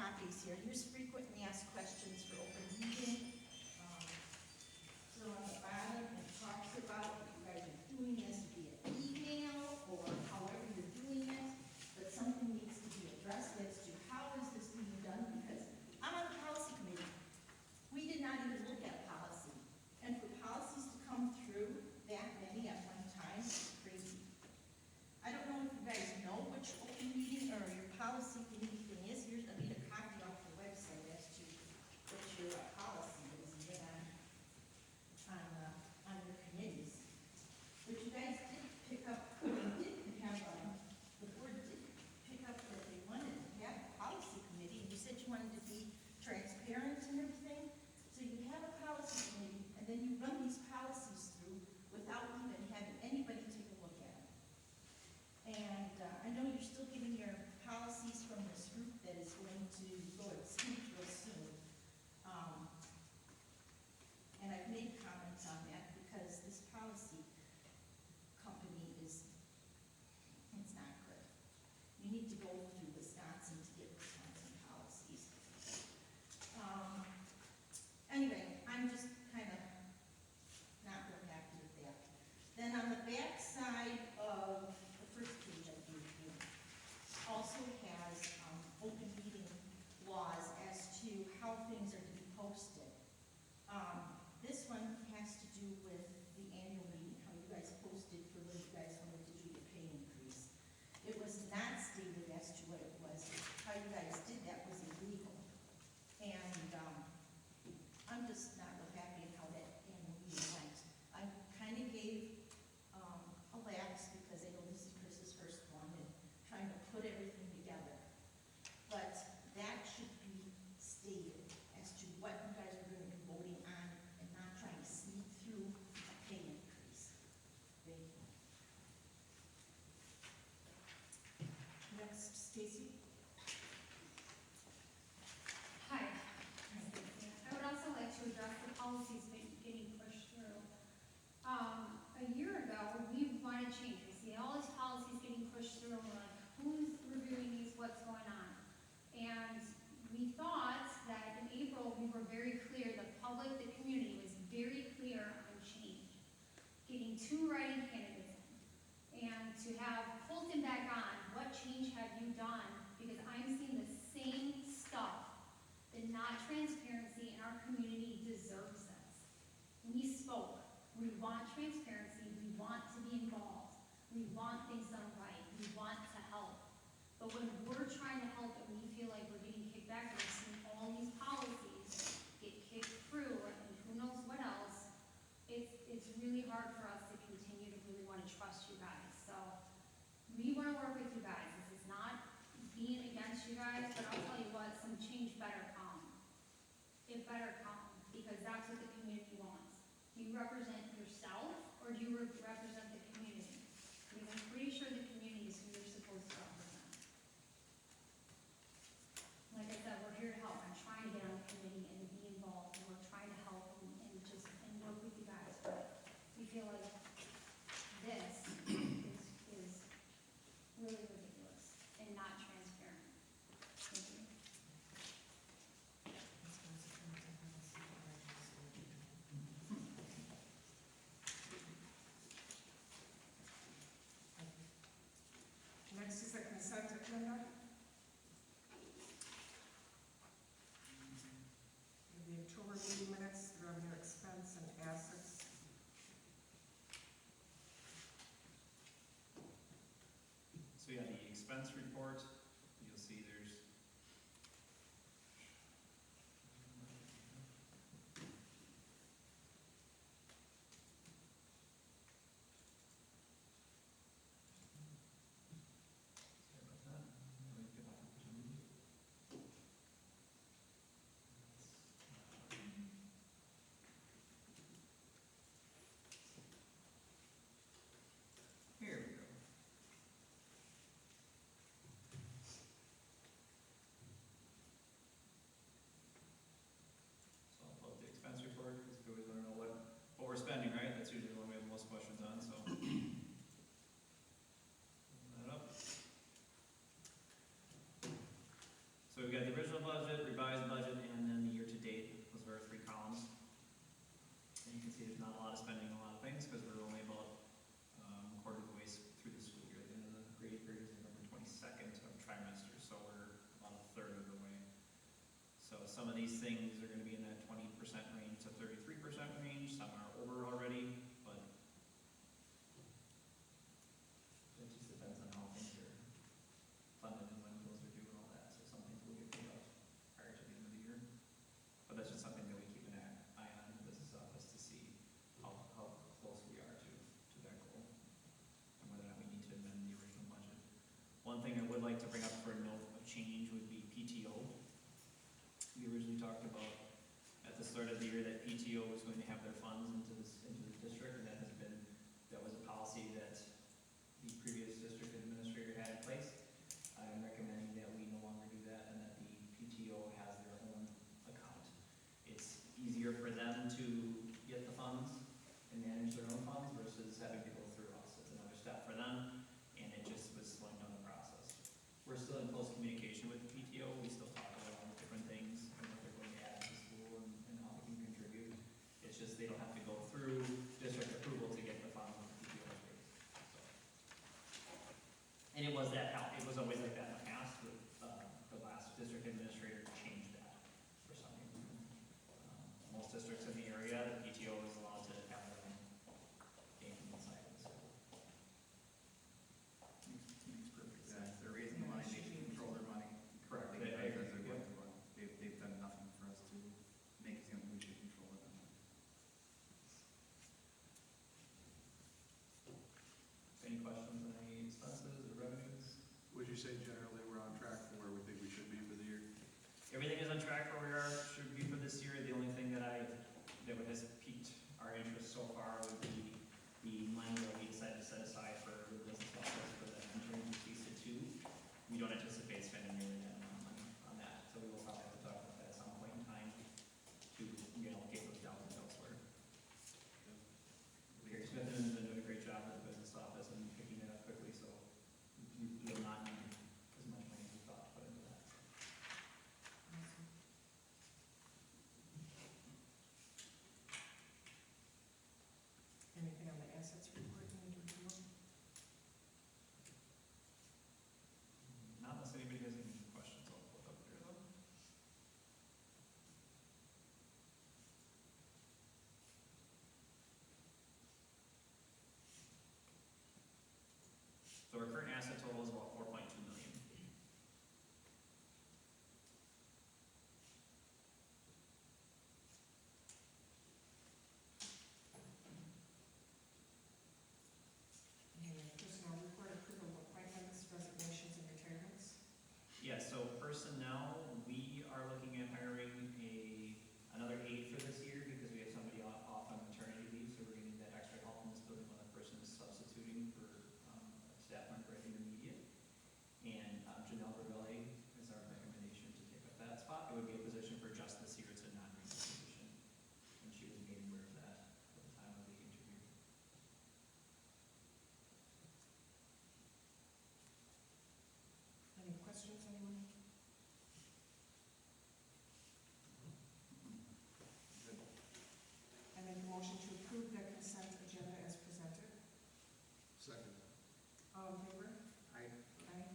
copies here. Use frequently asked questions for open meeting. So on the bottom, it talks about if you guys are doing this via email or however you're doing it, but something needs to be addressed as to how is this being done, because I'm on the policy committee. We did not even look at policy. And for policies to come through that many at one time is crazy. I don't know if you guys know which open meeting or your policy committee thing is. Here's, I need a copy off the website as to what your policy is and get on your committees. But you guys did pick up, did have, the board did pick up that they wanted to have a policy committee, and you said you wanted to be transparent and everything. So you have a policy committee, and then you run these policies through without even having anybody take a look at them. And I know you're still getting your policies from this group that is going to go extinct real soon. And I've made comments on that because this policy company it's not good. You need to go through Wisconsin to get Wisconsin policies. Anyway, I'm just kind of not real happy with that. Then on the back side of the first page I gave you also has open meeting laws as to how things are to be posted. This one has to do with the annual meeting, how you guys posted for when you guys wanted to do your pay increase. It was not stated as to what it was. How you guys did that was illegal. And I'm just not real happy at how that annual meeting went. I kind of gave a lapse because I know this is Chris's first one and trying to put everything together. But that should be stated as to what you guys are going to be voting on and not trying to sneak through a pay increase. Thank you. Next, Stacy. Hi. I would also like to address the policies getting pushed through. A year ago, we wanted change. We see all these policies getting pushed through, and we're like, who's reviewing these, what's going on? And we thought that in April, we were very clear, the public, the community was very clear on change. Getting 2 writing candidates in, and to have Colton back on, what change have you done? Because I'm seeing the same stuff. The not transparency in our community deserves this. We spoke. We want transparency. We want to be involved. We want things done right. We want to help. But when we're trying to help and we feel like we're getting kicked back and we're seeing all these policies get kicked through and who knows what else, it's really hard for us to continue to really want to trust you guys. So we want to work with you guys. This is not being against you guys, but I'll tell you what, some change better come. It better come, because that's what the community wants. Do you represent yourself, or do you represent the community? Because I'm pretty sure the community is who you're supposed to represent. Like I said, we're here to help. I'm trying to get on the committee and be involved, and we're trying to help and work with you guys, but we feel like this is really ridiculous and not transparent. Thank you. budget, revised budget, and then the year-to-date. Those are our three columns. And you can see there's not a lot of spending on a lot of things because we're only about quarter of the way through the school year. The end of the grade period is November 22nd of trimester, so we're about a third of the way. So some of these things are going to be in that 20% range to 33% range. Some are over already, but it just depends on how things are funded and when those are due and all that. So some things will get paid out prior to the end of the year. But that's just something that we keep an eye on in the business office to see how close we are to that goal and whether or not we need to amend the original budget. One thing I would like to bring up for a note of change would be PTO. We originally talked about at the start of the year that PTO was going to have their funds into the district, and that was a policy that the previous district administrator had in place. I'm recommending that we no longer do that and that the PTO has their own account. It's easier for them to get the funds and manage their own funds versus having to go through us. It's another step for them, and it just was slowing down the process. We're still in close communication with the PTO. We still talk about all the different things and what they're going to add to the school and how they can contribute. It's just they don't have to go through district approval to get the funds with the PTO space. And it was that help. It was always like that in the past. With the last district administrator changed that for some reason. Most districts in the area, the PTO is allowed to have their own banking inside of the school. Makes perfect sense. They're raising the money, they can control their money. Correct. They I can agree. as they're going to run. They've done nothing for us to make it seem we should control it. Any questions on any expenses or revenues? Would you say generally we're on track for where we think we should be for the year? Everything is on track where we are, should be for this year. The only thing that has piqued our interest so far would be the money that we decided to set aside for the business office for the entering CISA 2. We don't anticipate spending nearly that amount of money on that, so we will probably have to talk about that at some point in time to, get those dollars elsewhere. Gary Smith has been doing a great job at the business office and picking it up quickly, so we will not need as much money as we thought to put into that. Anything on the assets report you need to review? Not unless anybody has any questions, I'll put up there though. So our current asset total is about 4.2 million. Okay, personnel report, approval of appointments, resignations, and retirements. Yeah, so personnel, we are looking at hiring another aide for this year because we have somebody off on maternity leave, so we're gonna need that extra help in this building when that person is substituting for a staff member at intermediate. And Janelle Bervelli is our recommendation to take up that spot. It would be a position for just this year, it's a non-renewal position. And she was made aware of that at the time of the interview. Any questions, anyone? I make a motion to approve the consent agenda as presented. Second. All in favor? I Aye.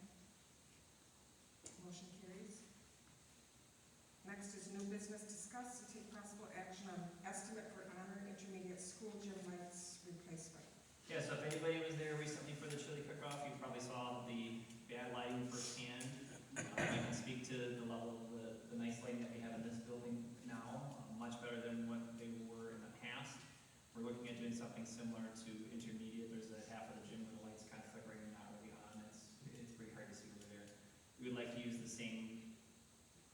Motion carries. Next is new business, discuss and take possible action on estimate for honor intermediate school gym lights replacement. Yeah, so if anybody was there recently for the chili cook-off, you probably saw the bad lighting firsthand. I can speak to the level of the nice lighting that we have in this building now, much better than what they were in the past. We're looking at doing something similar to intermediate. There's a half of the gym where the lights kind of flickering and not really on. It's pretty hard to see over there. We would like to use the same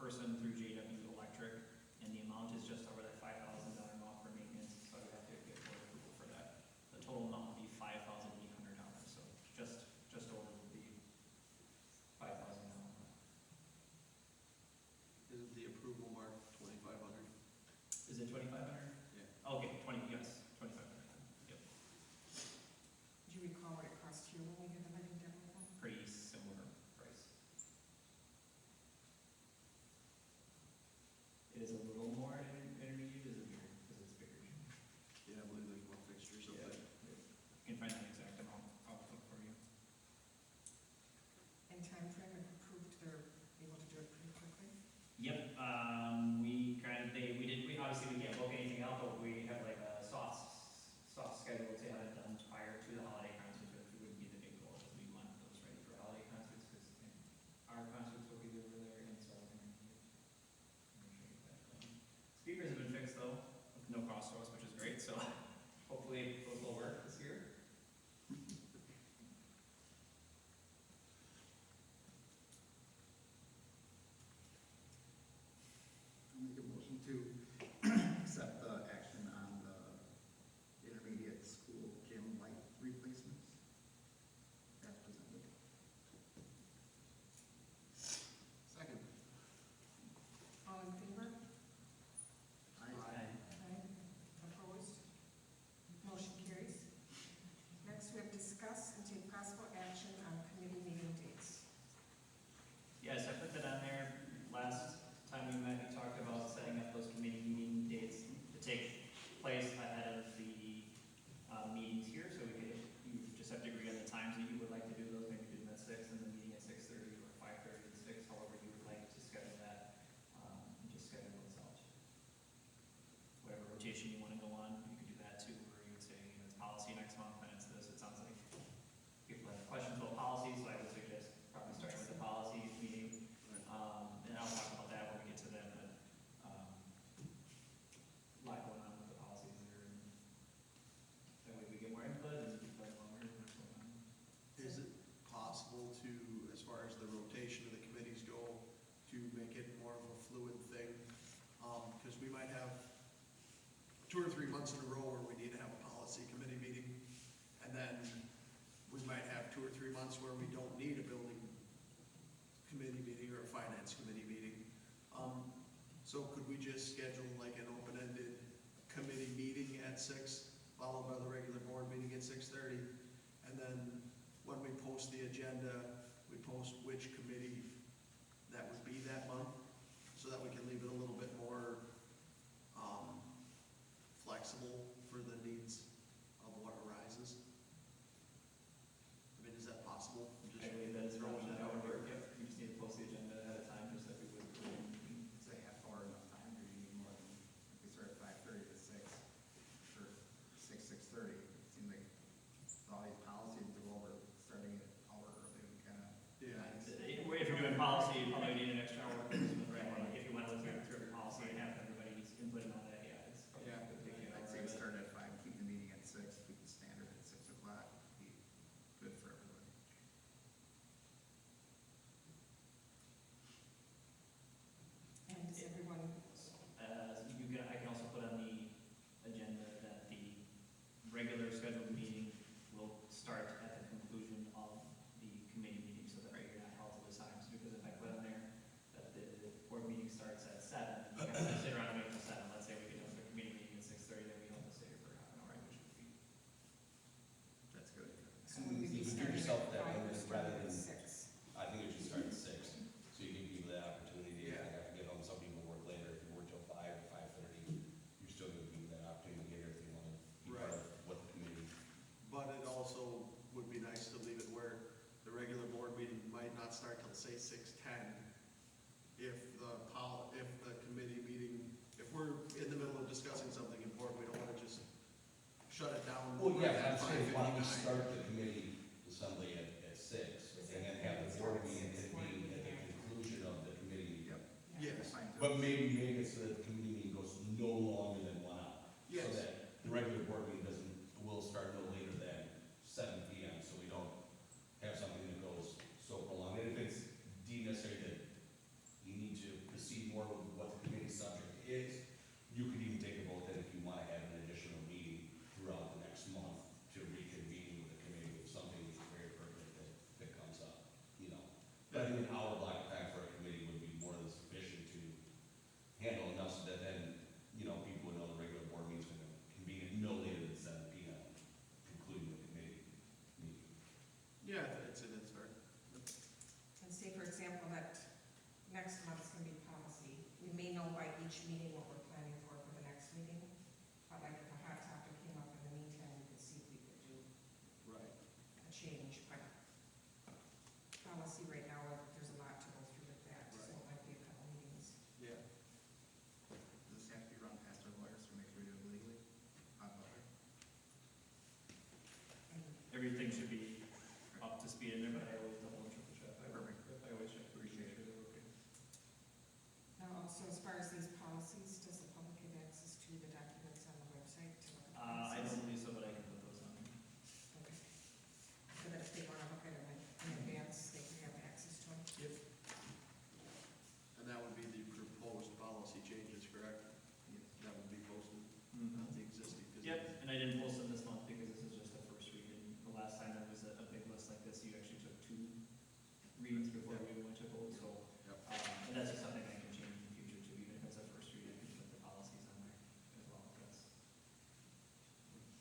person through JW Electric, and the amount is just over that $5,000 amount for maintenance, so I would have to get board approval for that. The total amount would be $5,800, so just over the $5,000. Isn't the approval mark 2,500? Is it 2,500? Yeah. Okay, 2,500. Yep, Do you recall what it cost you when we did the lighting demo? pretty similar price. 2 or 3 months in a row where we need to have a policy committee meeting. And then we might have 2 or 3 months where we don't need a building committee meeting or a finance committee meeting. So could we just schedule like an open-ended committee meeting at 6, followed by the regular board meeting at 6:30? And then when we post the agenda, we post which committee that would be that month, so that we can leave it a little bit more flexible for the needs of what arises. I mean, is that possible? Just I believe that is throwing option that that out would there. work, yep, we just need to post the agenda ahead of time, just like we would for any meeting. Is a half hour enough time, or do you need more than, if we start at 5:30 to 6, or 6:30? It seems like with all these policies to go over, starting at an hour early, we kind of. Yeah. If you're doing policy, you probably need an extra hour, right? If you want to look through every policy and have everybody's input and all that, yeah, it's probably Yeah. gonna take you an I'd hour, say we but- start at 5, keep the meeting at 6, keep it standard at 6 o'clock, be good for everybody. And does everyone, You can, I can also put on the agenda that the regular scheduled meeting will start at the conclusion of the committee meeting, so that you're not held to those times, because if I put on there that the board meeting starts at 7, you have to sit around and wait till 7, let's say we get done with the committee meeting at 6:30, then we have to stay here for half an hour, which would be. That's good. so would we be You would starting give yourself at that 5 or window starting rather at than- 6? I think it should start at 6, so you give people that opportunity, if Yeah. they have to get home, some people work later, if you work till 5 or 5:30, you're still gonna give them that opportunity to get here if they wanna be part of what the committee. But it also would be nice to leave it where the regular board meeting might not start till say 6:10. If the committee meeting, if we're in the middle of discussing something important, we don't wanna just shut it down. Well, yeah, but I'm at saying, why don't we 5:59. start the committee assembly at 6, and then have the board meeting convene at the conclusion of the committee. Yep. Yes. That's fine, too. But maybe make it so that the committee meeting goes no longer than 1 hour. Yes. So that the regular board meeting will start no later than 7 PM, so we don't have something that goes so prolonged. And if it's deemed necessary that you need to proceed more with what the committee subject is, you could even take a vote that if you want to have an additional meeting throughout the next month to reconvene with the committee if something is very pertinent that comes up, you know. But I think an hour block of time for a committee would be more than sufficient to handle enough so that then, you know, people would know the regular board meeting's going to convene at no later than 7 PM, concluding the committee meeting. Yeah, that's fair. And say, for example, that next month's gonna be policy. We may know by each meeting what we're planning for the next meeting. But like if a hot topic came up in the meantime, we could see if we could do Right. a change. But policy right now, there's a lot to go through with that, so it might be a couple meetings. Yeah. Does this have to be run past our lawyers to make sure we do it legally? Hot butter? And Everything should be up to speed in there, but I always double and triple check. Perfect. I always check to make sure they're okay. now also, as far as these policies, does the public have access to the documents on the website to look at the I policies? don't believe so, but I can put those on. Okay. So that if they want to look at them in advance, they can have access to them? Yep. And that would be the proposed policy changes, correct? That would be posted, not the existing. 'Cause Yep, and I didn't post them this month because this is just the first read, and the last time there was a big list like this, you actually took 2 readings before we went to vote, so. Yep. And that's just something I can change in the future too, even if it's a first read, I can put the policies on there as well, if that's.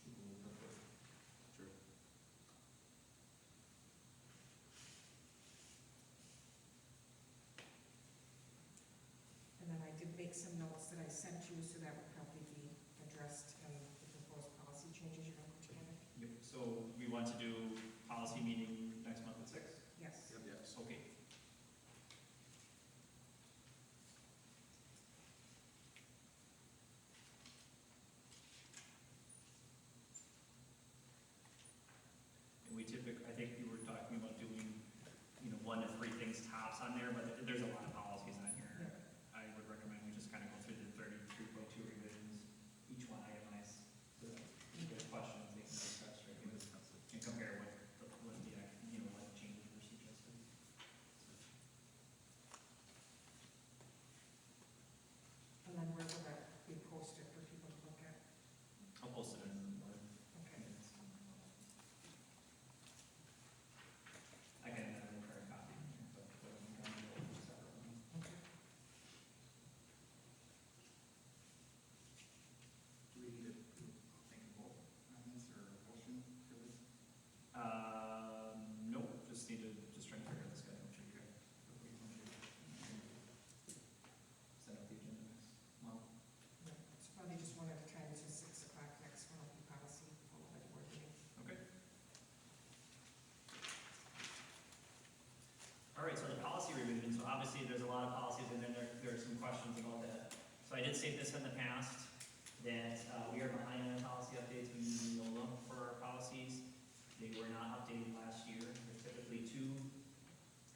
People would prefer. Sure. And then I did make some notes that I sent you, so that would probably be addressed in the proposed policy changes you're going to put together. Yep, so we want to do policy meeting next month at 6? Yes. Yep, yes. Okay. And we typically, I think we were talking about doing, 1 to 3 things tops on there, but there's a lot of policies on here. I would recommend we just kind of go through the 33.2 revisions, each one itemized, so that if there's questions, they can discuss, right, and compare what the, what changes I did state this in the past, that we are behind on policy updates. We use Neola for our policies. They were not updated last year. There's typically 2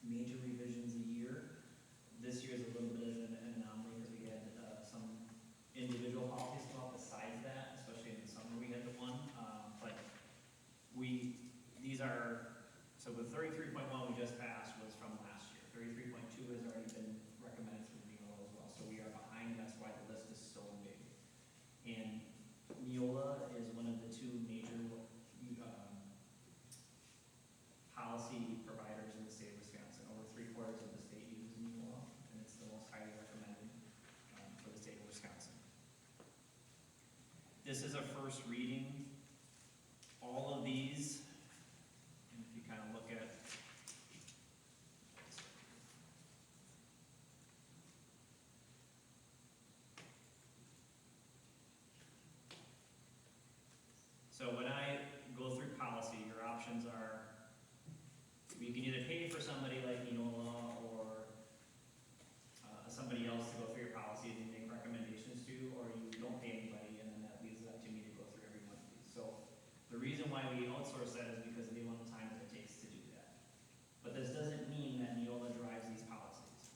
major revisions a year. This year is a little bit of an anomaly because we had some individual policies come up besides that, especially in the summer we had the one. But these are, so the 33.1 we just passed was from last year. 33.2 has already been recommended through Neola as well. So we are behind, and that's why the list is so big. And Neola is one of the 2 major policy providers in the state of Wisconsin. Over 3/4 of the state uses Neola, and it's the most highly recommended for the state of Wisconsin. This is a first reading. All of these, and if you kind of look at so when I go through policy, your options are, you can either pay for somebody like Neola or somebody else to go through your policies and make recommendations to, or you don't pay anybody, and then that leaves it up to me to go through every one of these. So the reason why we outsource that is because of the amount of time that it takes to do that. But this doesn't mean that Neola drives these policies.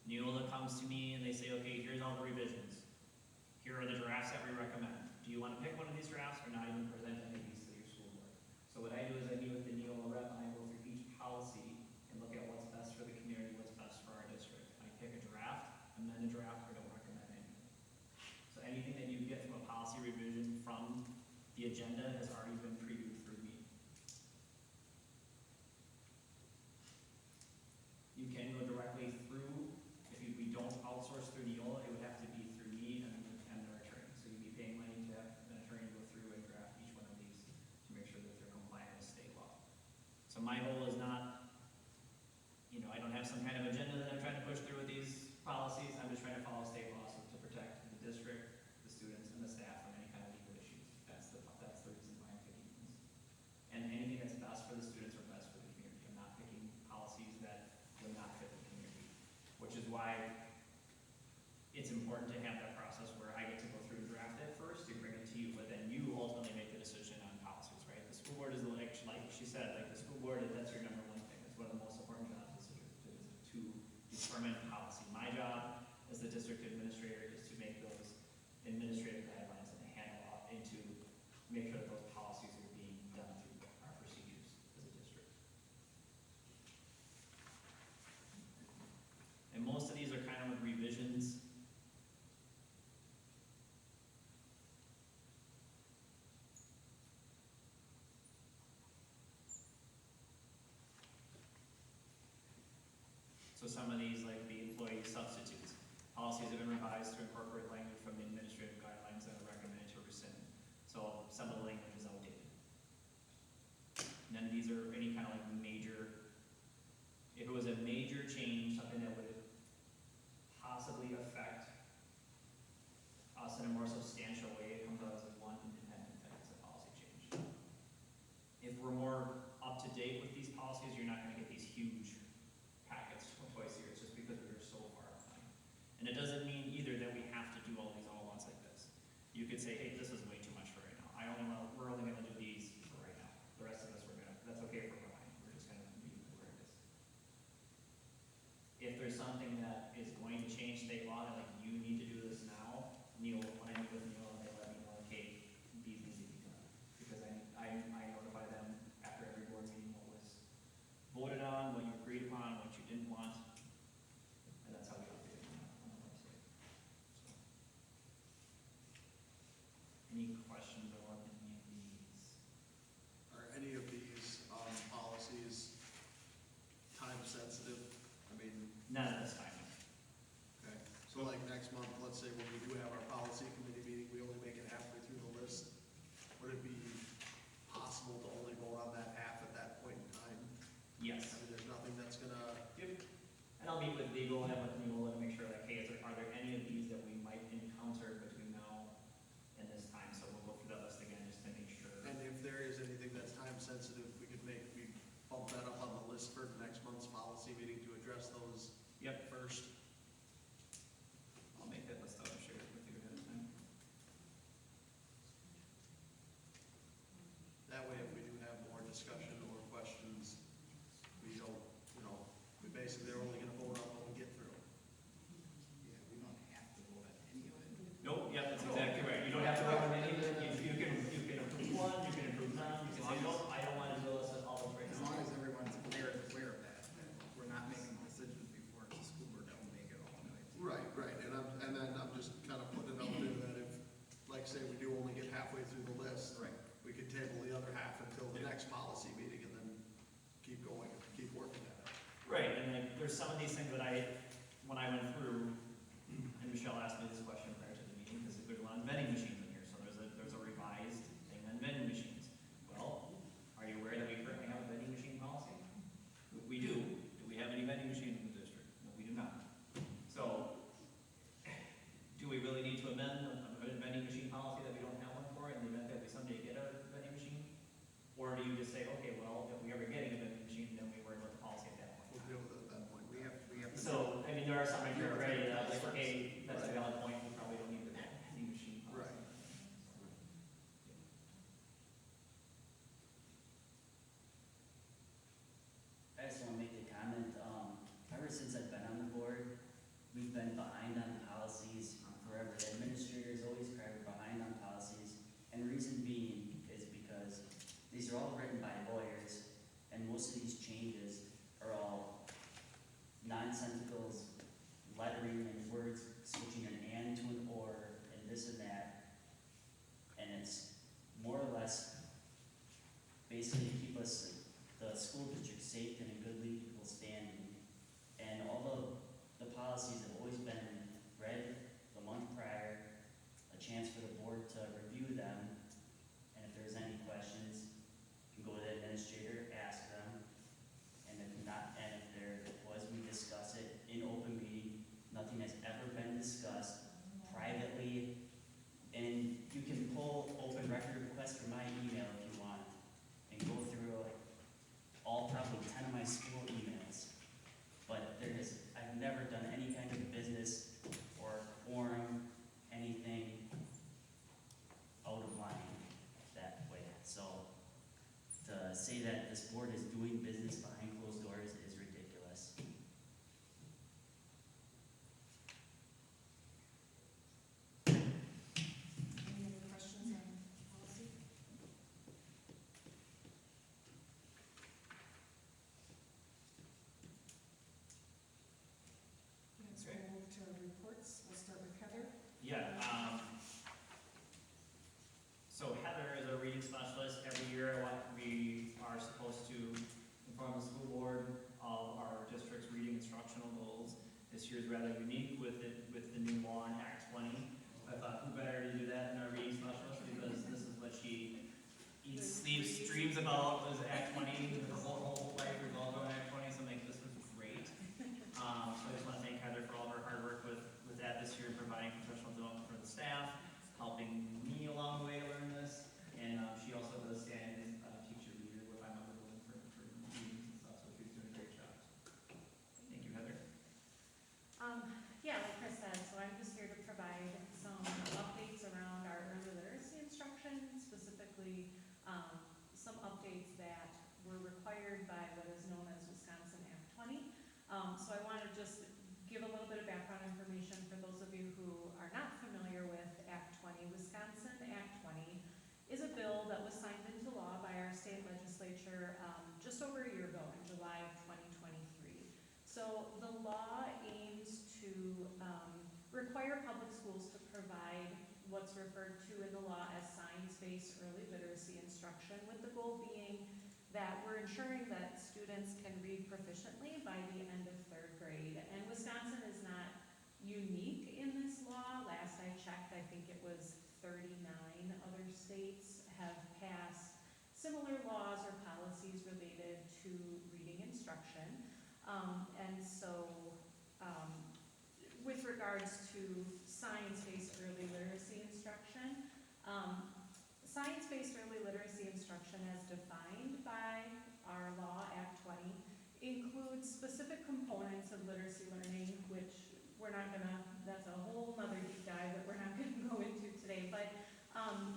Neola comes to me and they say, okay, here's all the revisions. Here are the drafts that we recommend. Do you want to pick one of these drafts or not even present any of these to your school board? So what I do is I meet with the Neola rep and I go through each policy and look at what's best for the community, what's best for our district. I pick a draft, amend a draft, or don't recommend anything. So anything that you get from a policy revision from the agenda has already been previewed through me. You can go directly through, if we don't outsource through Neola, it would have to be through me and our attorney. So you'd be paying money to have an attorney go through and draft each one of these to make sure that they're compliant with state law. So my goal is not, I don't have some kind of agenda that I'm trying to push through with these policies. I'm just trying to follow state laws to protect the district, the students, and the staff from any kind of legal issues. That's the reason why I'm picking these. And anything that's best for the students or best for the community. I'm not picking policies that would not fit the community, which is why it's important to have that process where I get to go through and draft it first, to bring it to you, but then you ultimately make the decision on policies, right? The school board is like she said, like the school board, that's your number 1 thing. It's one of the most important jobs to determine policy. My job as the district administrator is to make those administrative guidelines and hand off and to make sure that those policies are being done through our procedures as a district. And most of these are kind of like revisions. So some of these, like the employee substitutes, policies have been revised to incorporate language from the administrative guidelines that are recommended to rescind. So some of the language is outdated. And then these are any kind of like major, if it was a major change, something that would possibly affect us in a more substantial way, it comes out as one independent thing, it's a policy change. If we're more up to date with these policies, you're not going to get these huge packets twice a year. It's just because we are so far behind. And it doesn't mean either that we have to do all these all at once like this. You could say, hey, this is way too much for right now. We're only going to do these for right now. The rest of us, that's okay if we're behind. We're just going to leave it where it is. If there's something that is going to change state law, and like you need to do this now, when I meet with Neil, they let me know, okay, these need to be done. Because I notify them after every board meeting what was voted on, what you agreed upon, what you didn't want, and that's how we update it on the website. So, any questions on any of these? Are any of these policies time sensitive? I mean, None of this time. okay, so like next month, let's say when we do have our policy committee meeting, we only make it halfway through the list. Would it be possible to only vote on that half at that point in time? Yes. I mean, there's nothing that's gonna, Yep. And I'll meet with legal and with Neola to make sure like, hey, are there any of these that we might encounter between now and this time? So we'll go through that list again just to make sure. and if there is anything that's time sensitive, we bump that up on the list for next month's policy meeting to address those Yep. first. I'll make that list up and share it there's some of these things that when I went through, and Michelle asked me this question prior to the meeting, because there's a lot of vending machines in here, so there's a revised thing on vending machines. Well, are you aware that we currently have a vending machine policy? We do. Do we have any vending machines in the district? No, we do not. So, do we really need to amend a vending machine policy that we don't have one for in the event that we someday get a vending machine? Or do you just say, okay, well, if we ever getting a vending machine, then we worry about the policy at that point? We'll deal with it at that point. We have to. So, I mean, there are some right here already that like, okay, that's a valid point, we probably don't need the vending machine policy. Right. I just want to make a comment. Ever since I've been on the board, we've been behind on policies forever. The administrators always cry we're behind on policies. And the reason being is because these are all written by lawyers, and most of these changes are all nonsensicals, lettering and words, switching an and to an or, and this and that. And it's more or less basically keep us, the school district, safe and in good legal standing. And all the policies have always been read the month prior, a chance for the board to review them. And if there's any questions, you can go to the administrator, ask them. And if not, and if there was, we discuss it in open meeting. Nothing has ever been discussed privately. And you can pull open record requests from my email if you want and go through all probably 10 of my school emails. But I've never done any kind of business or quorum, anything out of line that way. So to say that this board is doing business behind closed doors is ridiculous. Any other questions on policy? Next, we'll move to reports. We'll start with Heather. Yeah, so Heather is a reading specialist. Every year, we are supposed to inform the school board of our district's reading instructional goals. This year is rather unique with the new law in Act 20. I thought, who better to do that than our reading specialist, because this is what she eats, sleeps, dreams about, was Act 20. Her whole life revolved around Act 20, so this was great. So I just want to thank Heather for all of her hard work with that this year, providing professional development for the staff, helping me along the way to learn this, and she also does stand in teacher leader if I'm ever willing for meetings and stuff, so she's doing a great job. Thank you, Heather. Yeah, like Chris said, so I'm just here to provide some updates around our early literacy instruction, specifically some updates that were required by what is known as Wisconsin Act 20. So I want to just give a little bit of background information for those of you who are not familiar with Act 20. Wisconsin Act 20 is a bill that was signed into law by our state legislature just over a year ago in July of 2023. So the law aims to require public schools to provide what's referred to in the law as science-based early literacy instruction, with the goal being that we're ensuring that students can read proficiently by the end of 3rd grade. And Wisconsin is not unique in this law. Last I checked, I think it was 39 other states have passed similar laws or policies related to reading instruction. And so with regards to science-based early literacy instruction, science-based early literacy instruction as defined by our law, Act 20, includes specific components of literacy learning, which we're not gonna, that's a whole other deep dive that we're not gonna go into today, but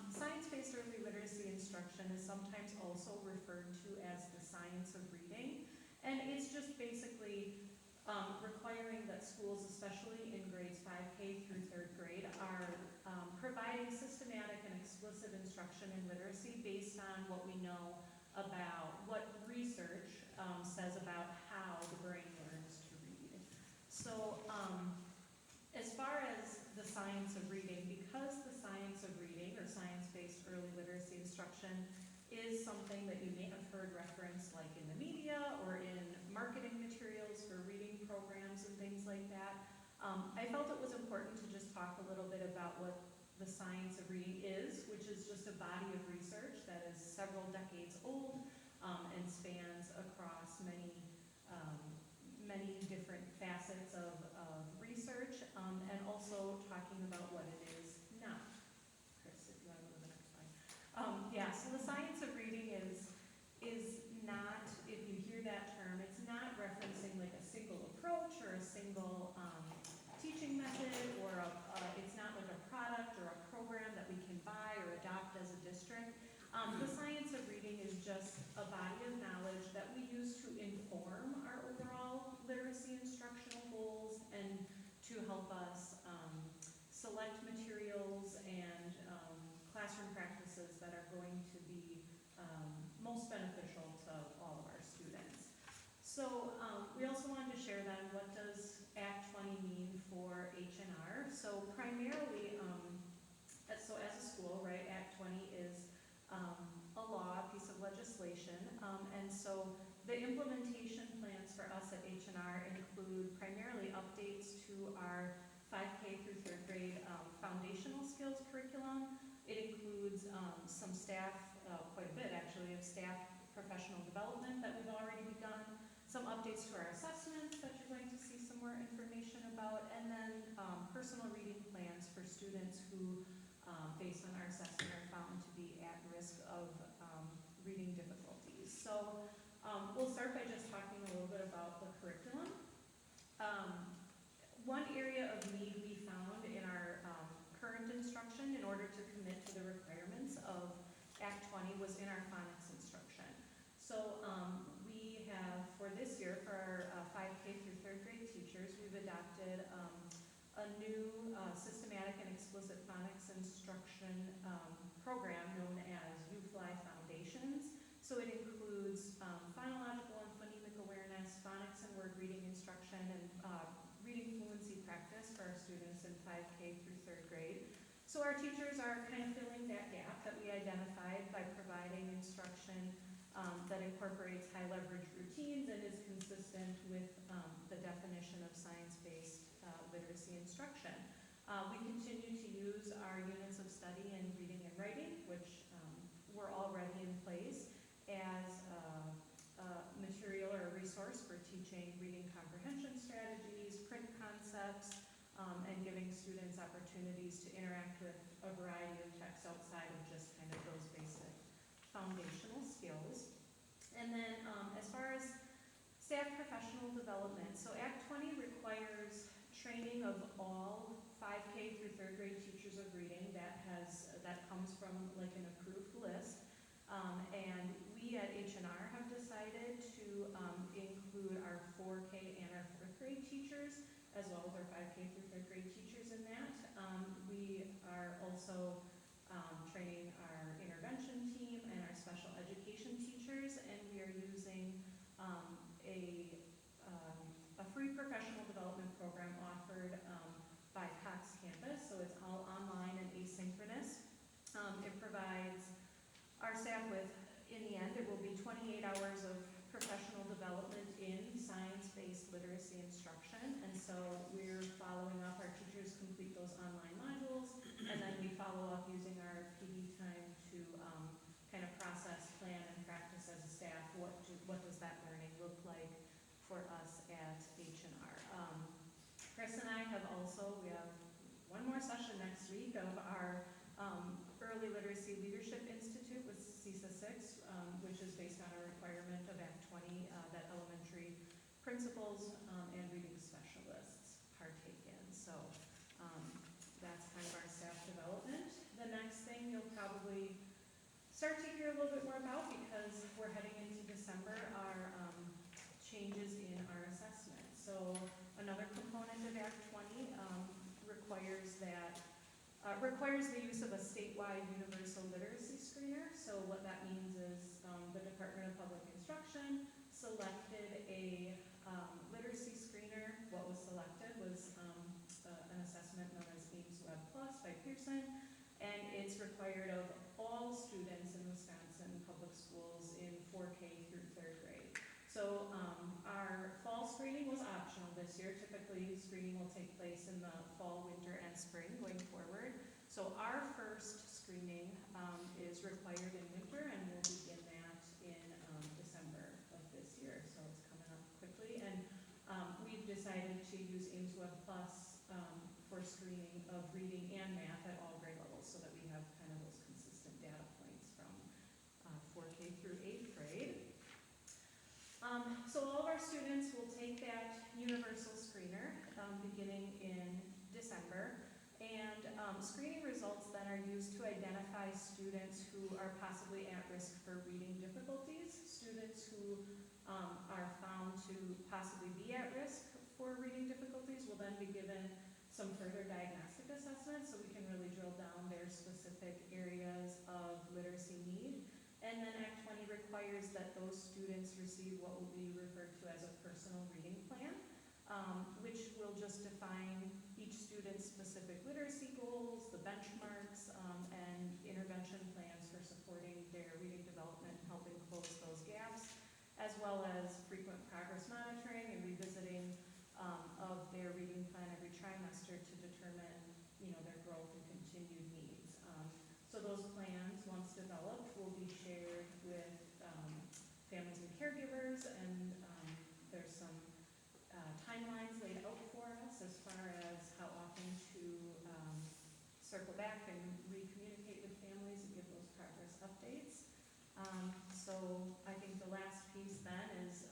science-based early literacy instruction is sometimes also referred to as the science of reading, and it's just basically requiring that schools, especially in grades 5K through 3rd grade, are providing systematic and explicit instruction in literacy based on what we know about what research says about how the brain learns to read. So as far as the science of reading, because the science of reading or science-based early literacy instruction is something that you may have heard referenced like in the media or in marketing materials for reading programs and things like that. I felt it was important to just talk a little bit about what the science of reading is, which is just a body of research that is several decades old and spans across many different facets of research, and also talking about what it is not. Chris, if you want to go to the next slide. Yeah, so the science of reading is not, if you hear that term, it's not referencing like a single approach or a single teaching method, or it's not like a product or a program that we can buy or adopt as a district. The science of reading is just a body of knowledge that we use to inform our overall literacy instructional goals and to help us select materials and classroom practices that are going to be most beneficial to all of our students. So we also wanted to share then, what does Act 20 mean for HNR? So primarily, so as a school, right, Act 20 is a law, a piece of legislation, and so the implementation plans for us at HNR include primarily updates to our 5K through 3rd grade foundational skills curriculum. It includes some staff, quite a bit actually, of staff professional development that we've already begun, some updates to our assessments that you're going to see some more information about, and then personal reading plans for students who, based on our assessment, are found to be at risk of reading difficulties. So we'll start by just talking a little bit about the curriculum. One area of need we found in our current instruction in order to commit to the requirements of Act 20 was in our phonics instruction. So we have, for this year, for our 5K through 3rd grade teachers, we've adopted a new systematic and explicit phonics instruction program known as UFly Foundations. So it includes phonological and phonemic awareness, phonics and word reading instruction, and reading fluency practice for our students in 5K through 3rd grade. So our teachers are kind of filling that gap that we identified by providing instruction that incorporates high leverage routines and is consistent with the definition of science-based literacy instruction. We continue to use our units of study in reading and writing, which were already in place as material or a resource for teaching reading comprehension strategies, print concepts, and giving students opportunities to interact with a variety of texts outside of just kind of those basic foundational skills. And then as far as staff professional development, so Act 20 requires training of all 5K through 3rd grade teachers of reading that comes from like an approved list. And we at HNR have decided to include our 4K and our 4th grade teachers, as well as our 5K through 3rd grade teachers in that. We are also training our intervention team and our special education teachers, and we are using a free professional development program offered by Cox Campus, so it's all online and asynchronous. It provides our staff with, in the end, it will be 28 hours of professional development in science-based literacy instruction, and so we're following up, our teachers complete those online modules, and then we follow up using our PD time to kind of process, plan, and practice as a staff. What does that learning look like for us at HNR? Chris and I have also, we have one more session next week of our Early Literacy Leadership Institute with CISA 6, which is based on a requirement of Act 20 that elementary principals and reading specialists partake in. So that's kind of our staff development. The next thing you'll probably start to hear a little bit more about, because we're heading into December, are changes in our assessment. So another component of Act 20 requires the use of a statewide universal literacy screener. So what that means is the Department of Public Instruction selected a literacy screener. What was selected was an assessment known as Ames Web Plus by Pearson, and it's required of all students in Wisconsin public schools in 4K through 3rd grade. So, our fall screening was optional this year. Typically, screening will take place in the fall, winter, and spring going forward. So our first screening, is required in winter, and we'll begin that in, December of this year. So it's coming up quickly, and, we've decided to use Ainsworth Plus, for screening of reading and math at all grade levels, so that we have kind of those consistent data points from, 4K through 8th grade. So all of our students will take that universal screener, beginning in December. And, screening results then are used to identify students who are possibly at risk for reading difficulties, students who, are found to possibly be at risk for reading difficulties will then be given some further diagnostic assessments, so we can really drill down their specific areas of literacy need. And then Act 20 requires that those students receive what will be referred to as a personal reading plan, which will just define each student's specific literacy goals, the benchmarks, and intervention plans for supporting their reading development and helping close those gaps, as well as frequent progress monitoring and revisiting of their reading plan every trimester to determine, their growth and continued needs. So those plans, once developed, will be shared with families and caregivers, and there's some timelines laid out for us as far as how often to circle back and re-communicate with families and give those progress updates. So I think the last piece then is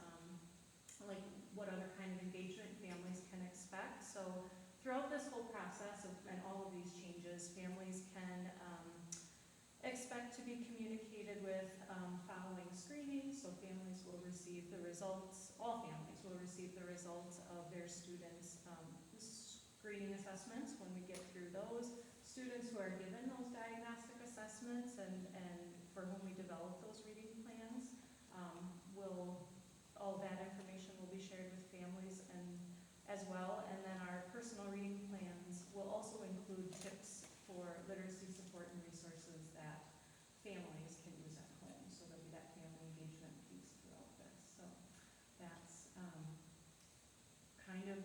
like what other kind of engagement families can expect. So throughout this whole process and all of these changes, families can expect to be communicated with following screening. So families will receive the results, all families will receive the results of their students' screening assessments when we get through those. Students who are given those diagnostic assessments and for whom we develop those reading plans, all that information will be shared with families and as well. And then our personal reading plans will also include tips for literacy support and resources that families can use at home. So there'll be that family engagement piece throughout this. So that's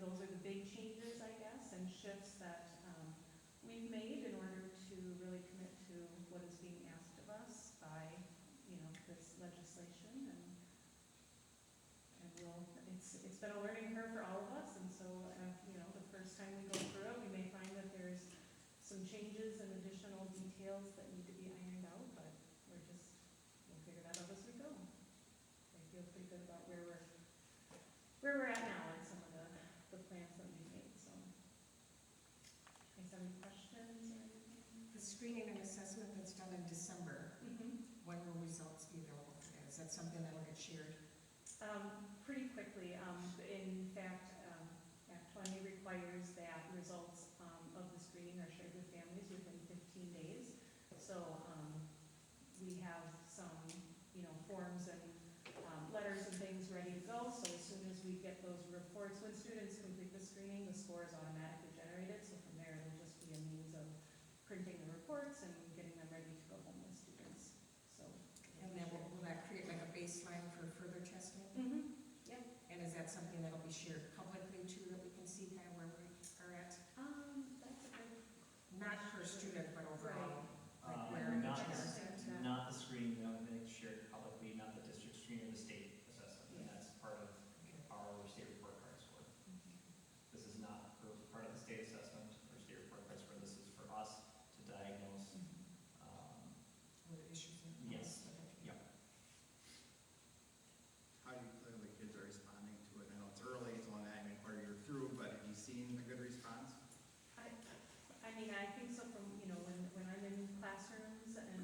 those are the big changes, I guess, and shifts that we've made in order to really commit to what is being asked of us by, this legislation. And it's been a learning curve for all of us, and so, the first time we go through it, we may find that there's some changes and additional details that need to be ironed out, but we'll figure that out as we go. I feel pretty good about where we're at now and some of the plans that we've made, so. Any questions or anything? The screening and assessment that's done in December, Mm-hmm. when will results be available for that? Is that something that will get shared? Pretty quickly. In fact, Act 20 requires that results of the screening are shared with families within 15 days. So we have some, forms and letters and things ready to go. So as soon as we get those reports, when students complete the screening, the score is automatically generated. So from there, it'll just be a means of printing the reports and getting them ready to go home with students. So. And then will that create like a baseline for further testing? Mm-hmm. And is that something that'll be shared publicly too, that we can see kind of where we are at? That's a good. Not per student, but overall, like Uh, where not each the- are at? Not the screening, that would be shared publicly, not the district screening, the state assessment, and that's part of our state report card score. This is not part of the state assessment or state report card score, this is for us to diagnose. What issues? Yes. Yep. How do you feel the kids are responding to it? I know it's early, it's only a quarter year through, but have you seen a good response? I mean, I think so from, when I'm in classrooms and,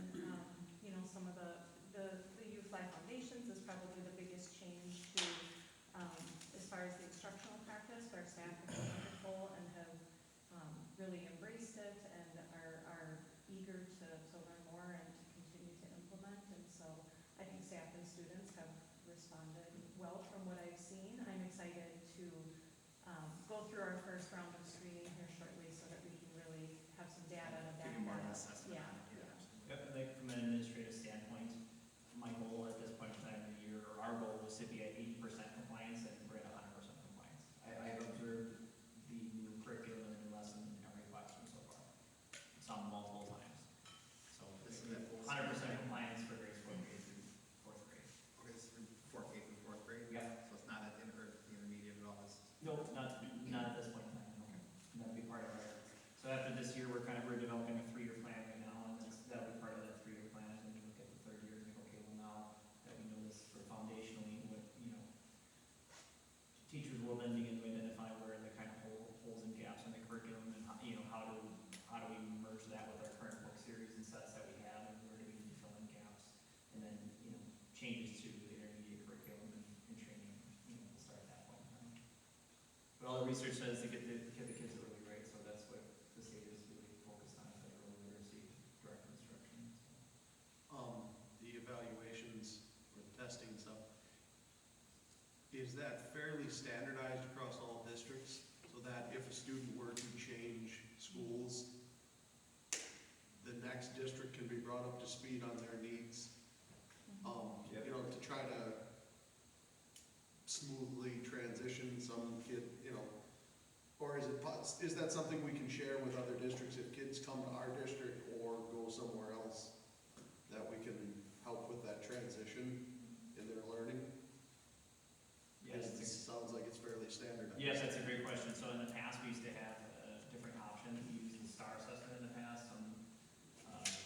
some of the Youth Life Foundations is probably the biggest change to, as far as the instructional practice. Our staff have been wonderful and have really embraced it and are eager to learn more and to continue to implement. And so I think staff and students have responded well from what I've seen. I'm excited to go through our first round of screening here shortly so that we can really have some data to back Give you more of that an up. assessment Yeah. on it, yeah. Yep, like from an administrative standpoint, my goal at this point in time of the year, or our goal was to be at 80% year, we're developing a 3-year plan right now, and that'll be part of that 3-year plan, is when we look at the 3rd year and think, okay, well now that we know this sort of foundationally, what, teachers will then begin to identify where the kind of holes and gaps in the curriculum, and how, how do we merge that with our current book series and sets that we have, and where do we need to fill in gaps, and then, changes to the intermediate curriculum and training, will start at that point in time. But all the research says to get the kids early, right, so that's what the state is really focused on, is that early literacy, direct instruction. The evaluations or the testing and stuff, is that fairly standardized across all districts? So that if a student were to change schools, the next district can be brought up to speed on their needs? To try to smoothly transition some kid, or is that something we can share with other districts if kids come to our district or go somewhere else, that we can help with that transition in their learning? Yes, It sounds like it's fairly standardized. yes, that's a great question. So in the past, we used to have different options. We used the STAR assessment in the past.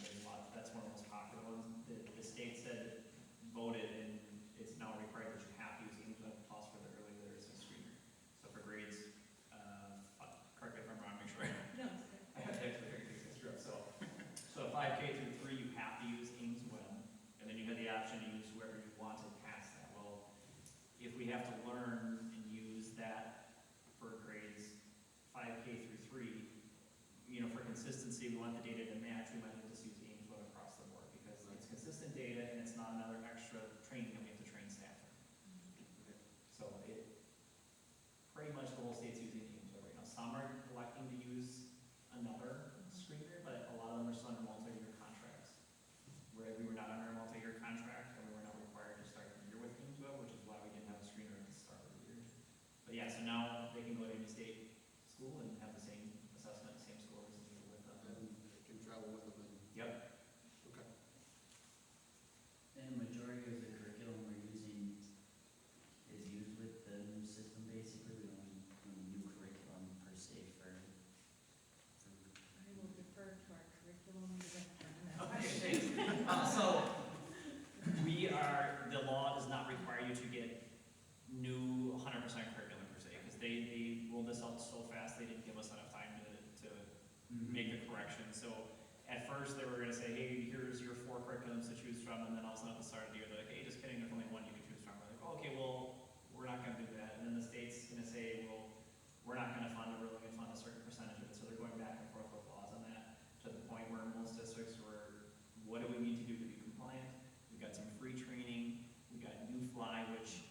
There's a lot, that's one of the most popular ones. The state said, voted, and it's now required that you have to use English Plus for the early literacy screener. So for grades, correct me if I'm wrong, make sure No, it's okay. I have to actually screw up. So 5K through 3, you have to use Ames Web, and then you have the option to use whoever you wanted past that. Well, if we have to learn and use that for grades 5K through 3, for consistency, we want the data to match, we might as well just use Ames Web across the board, because it's consistent data and it's not another extra training that we have to train staff for. So pretty much the whole state's using Ames Web right now. Some are electing to use another screener, but a lot of them are still under multi-year contracts, where we were not under a multi-year contract, and we were not required to start the year with Ames Web, which is why we didn't have a screener at the start of the year. But yeah, so now they can go to any state school and have the same assessment, same scores, and go with them. And can travel with them and. Yep. Okay. And the majority of the curriculum we're using is used with the new system, basically. We don't need any new curriculum per se for I will defer to our curriculum director on that. Okay, thanks. So the law does not require you to get new 100% curriculum per se, because they rolled this out so fast, they didn't give us enough time to make the correction. So at first, they were going to say, hey, here's your 4 curriculums to choose from, and then all of a sudden at the start of the year, they're like, hey, just kidding, there's only 1 you can choose from. We're like, oh, okay, well, we're not going to do that. And then the state's going to say, well, we're not going to fund it, we're only going to fund a certain percentage of it. So they're going back and forth with laws on that, to the point where most districts were, what do we need to do to be compliant? We've got some free training, we got New Fly, which,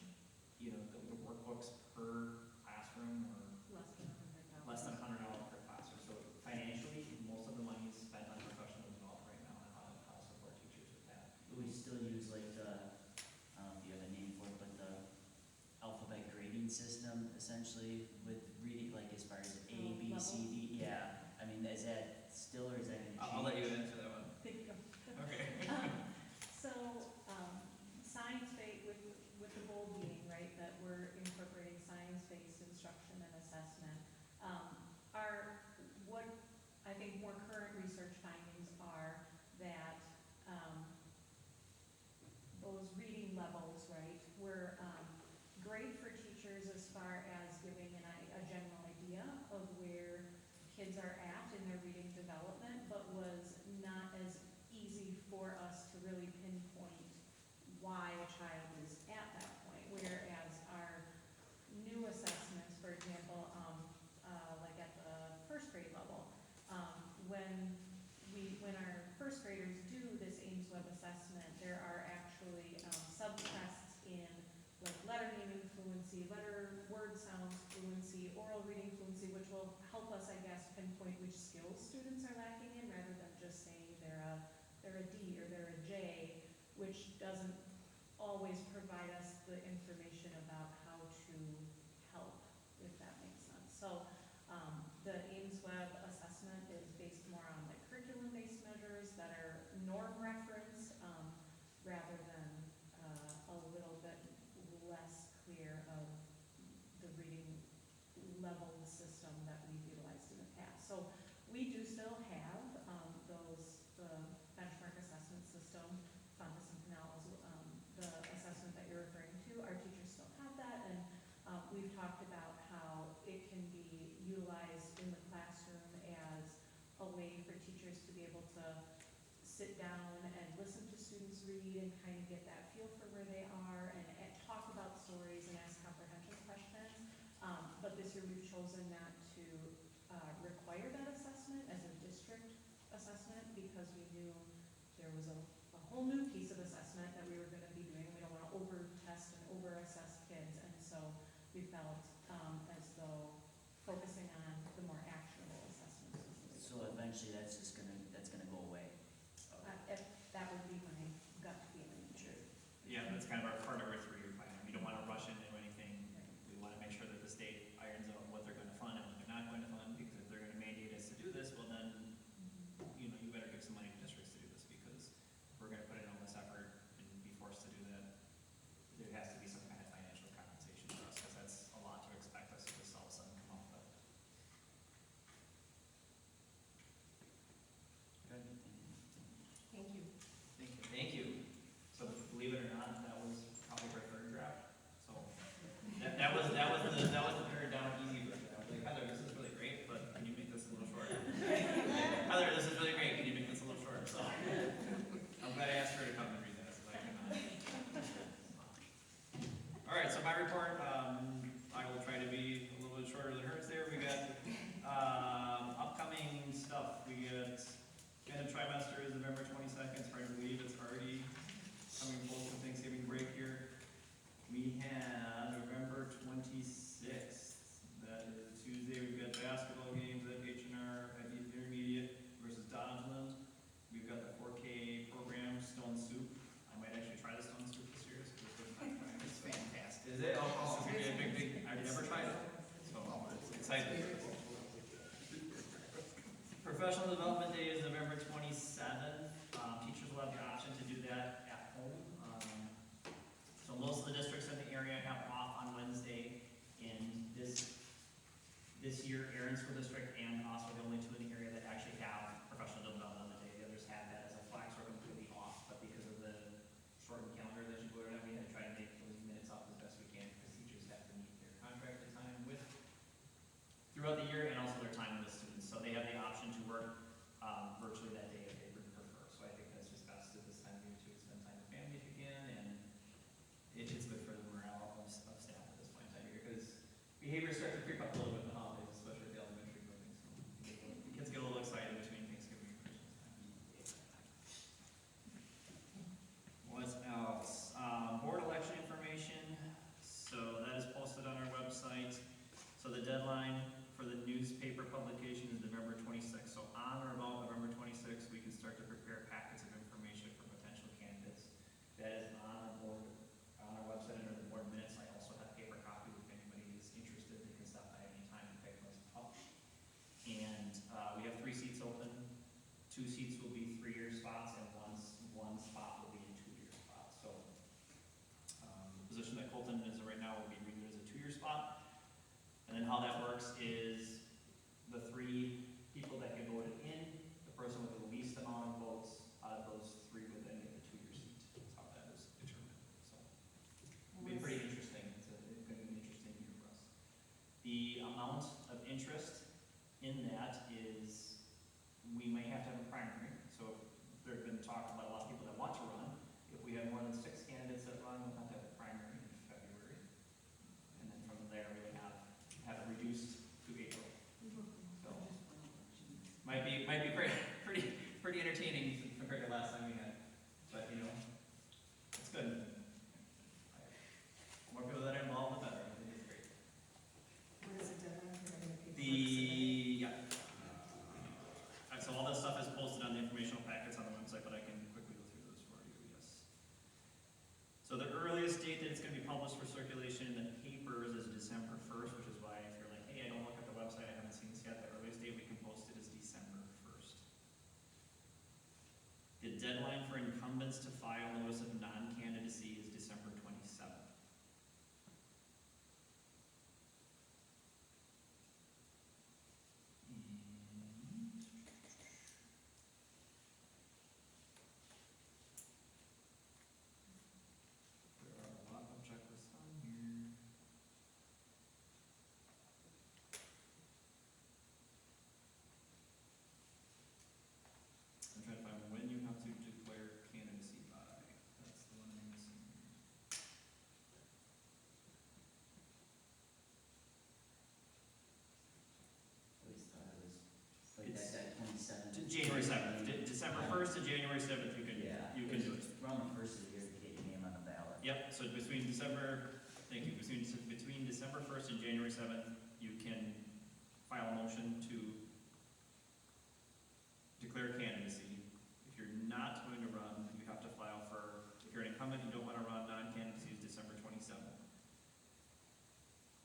the workbooks per classroom are Less than $100. less than $100 per classroom. So financially, most of the money is spent on professional development right now, and how to support teachers with that. we still use like the, I don't know if you have a name for it, but the alphabet grading system, essentially, with reading, like as far as A, B, C, D. Yeah, I mean, is that still, or is that gonna change? I'll let you answer that one. Thank you. Okay. So, science-based, with the goal being, right, that we're incorporating science-based instruction and assessment, what I think more current research findings are that, those reading levels, right, were, great for teachers as far as giving a general idea of where kids are at in their reading development, but was not as easy for us to really pinpoint why a child is at that point. Whereas our new assessments, for example, like at the first grade level, when our first graders do this Ames Web assessment, there are actually sub-tests in like letter naming fluency, word sounds fluency, oral reading fluency, which will help us, I guess, pinpoint which skills students are lacking in, rather than just saying they're a D or they're a J, which doesn't always provide us the information about how to help, if that makes sense. So the Ames Web assessment is based more on like curriculum-based measures that are norm referenced, rather than a little bit less clear of the reading level system that we've utilized in the past. So we do still to sit down and listen to students read and kind of get that feel for where they are and talk about stories and ask comprehension questions. But this year we've chosen not to require that assessment as a district assessment because we knew there was a whole new piece of assessment that we were going to be doing. We don't want to over-test and over-assess kids, and so we felt as though focusing on the more actionable assessments was the way to So go. eventually that's gonna go away. If that would be my gut feeling. Sure. Yeah, that's kind of our part of our 3-year plan. We don't want to rush into anything. We want to make sure that the state irons out what they're going to fund and what they're not going to fund, because if they're going to mandate us to do this, well then, you know, you better give some money to districts to do this, because if we're going to put in all this effort and be forced to do that, there has to be some kind of financial compensation for us, because that's a lot to expect us to just all of a sudden come up with. Good. Thank you. Thank you. So believe it or not, that was probably our 3rd draft. So that was the pared down easy version. I was like, Heather, this is really great, but can you make this a little shorter? Heather, this is really great. Can you make this a little shorter? So I'm glad I asked her to come and read that. So I can, all right. So my report, I will try to be a little bit shorter than hers. There, we got upcoming stuff. We got end of trimester is November 22nd. It's hard to believe it's already coming close to Thanksgiving break here. We have November 26th. That is Tuesday. We've got basketball games at HNR at the intermediate versus Dodgeland. We've got the 4K program, Stone Soup. I might actually try the Stone Soup this year. So it's fantastic. Is it? Oh, it's gonna be a big. I've never tried it. So it's exciting. Professional Development Day is November 27th. Teachers will have the option to do that at home. So most of the districts in the area have off on Wednesday. In this year, Aaron School District and also the only 2 in the area that actually have Professional Development Day. The others have that as a flex or completely off, but because of the shortened calendar that you go around, we had to try to make those minutes up as best we can because teachers have to meet their contracted time with throughout the year and also their time with the students. So they have the option to work virtually that day if they would prefer. So I think that's just best at this time of year to spend time with family if you can, and it's good for the morale of staff at this point in time because behaviors start to creep up a little bit in the holidays, especially at the elementary buildings. So the kids get a little excited between Thanksgiving and Christmas time. What else? Board election information. So that is posted on our website. So the deadline for the newspaper publication is November 26th. So on or about November 26th, we can start to prepare packets of information for potential candidates. That is on our website under the board minutes. I also have paper copies if anybody is interested. They can stop by any time and pick those up. And we have 3 seats open. 2 seats will be 3-year spots, and one spot will be a 2-year spot. So the position that Colton is in right now will be renewed as a 2-year spot. And then how that works is the 3 people that get voted in, the person with the least amount of votes out of those 3 would then get the 2-year seat. That's how that is determined. So it'll be pretty interesting. It's going to be an interesting year for us. The amount of interest in that is we may have to have a primary. So there's been talk about a lot of people that want to run. If we have more than 6 candidates that run, we'll have to have a primary in February. And then from there, we would have it reduced to April. So might be pretty entertaining compared to last time we had. But you know, it's good. More people that are involved, the better. I think it's great. What is the deadline for having a paper? So all this stuff is posted on the informational packets on the website, but I can quickly go through those for you. Yes. So the earliest date that it's going to be published for circulation in the papers is December 1st, which is why if you're like, hey, I don't look at the website, I haven't seen this yet, the earliest date we can post it is December 1st. The deadline for incumbents to file notice of non-candidacy is December 27th. There are a lot of checklists on here. January 7th, December 1st to January 7th, you can do it. Around the first of the year to get your name on the ballot. Yep, so between December, thank you, between December 1st and January 7th, you can file a motion to declare candidacy. If you're not going to run, you have to file for, if you're an incumbent, you don't want to run, non-candidacy is December 27th.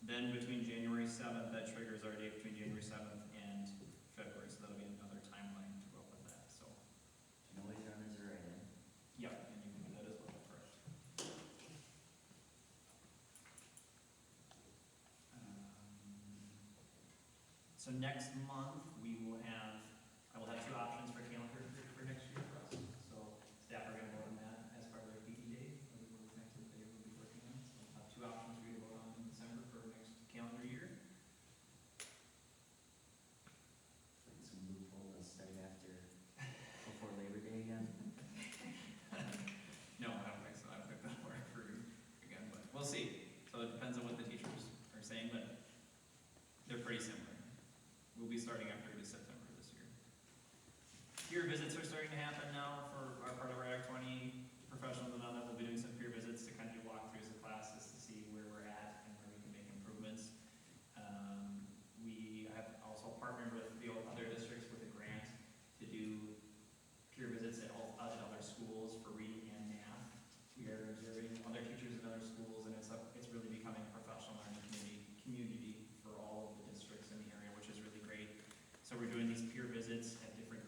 Then between January 7th, that triggers our date between January 7th and February, so that'll be another timeline to go up with that, so. Nobody's run as a write-in. Yep, and you can do that as well, correct. So next month, I will have two options for calendar for next year for us. So staff are gonna vote on that as part of their PD day, or the work next that they will be working on. So we'll have two options for you to vote on in December for next calendar year. Some loophole to start before Labor Day again. No, I don't think so. I don't think that'll work for you again, but we'll see. So it depends on what the teachers are saying, but they're pretty similar. We'll be starting after September this year. Peer visits are starting to happen now for our part of our Act 20 professionals and all that. We'll be doing some peer visits to kind of do walkthroughs of classes to see where we're at and where we can make improvements. We have also partnered with the other districts with a grant to do peer visits at other schools for reading and math. We are observing other teachers in other schools, and it's really becoming a professional learning community for all of the districts in the area, which is really great. So we're doing these peer visits at different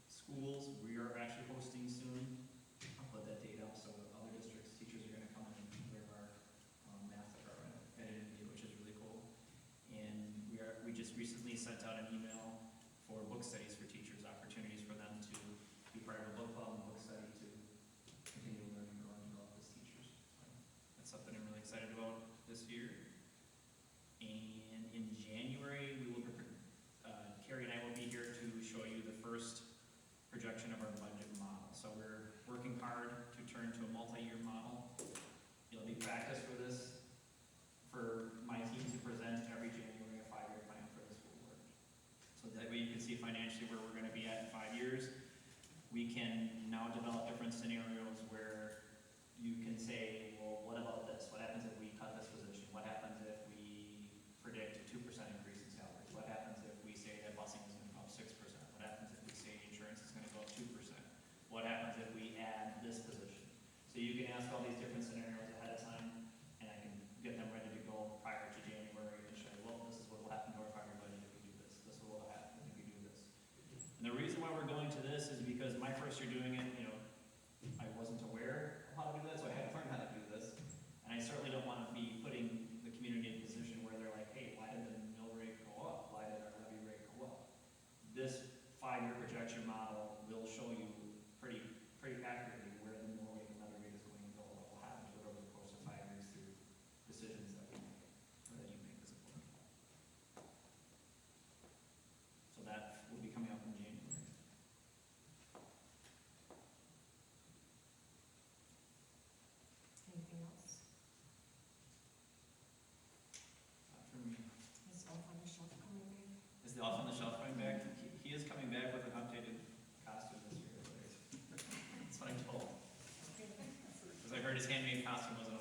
schools. We are actually hosting soon. I'll put that date up so other districts, teachers are gonna come and learn our math department at India, which is really cool. And we just recently sent out an email for book studies for teachers, opportunities for them to be part of a book club and book study to continue to learn and grow and develop as teachers. So that's something I'm really excited about this year. And in January, Carrie and I will be here to show you the first projection of our budget model. So we're working hard to turn to a multi-year model. It'll be practice for this, for my team to present every January a 5-year plan for the school board. So that way you can see financially where we're gonna be at in 5 years. We can now develop different scenarios where you can say, well, what about this? What happens if we cut this position? What happens if we predict a 2% increase in salaries? What happens if we say that busing is gonna go up 6%? What happens if we say insurance is gonna go up 2%? What happens if we add this position? So you can ask all these different scenarios ahead of time, and I can get them ready to go prior to January and show you, well, this is what will happen to our 5-year budget if we do this. This is what will happen if we do this. And the reason why we're going to this is because my first year doing it, I wasn't aware of how to do that, so I had to learn how to do this. And I certainly don't want to be putting the community in a position where they're like, hey, why did the mill rate go up? Why did our levy rate go up? This 5-year projection model will show you pretty accurately where the mill rate and levy rate is going to go, what will happen to it over the course of 5 years through decisions that we make, or that you make as a board. So that will be coming up in January. Anything else? For me, Is Elf on the Shelf coming back? is the elf on the shelf coming back? He is coming back with an updated costume this year. That's what I'm told. Because I heard his handmade costume wasn't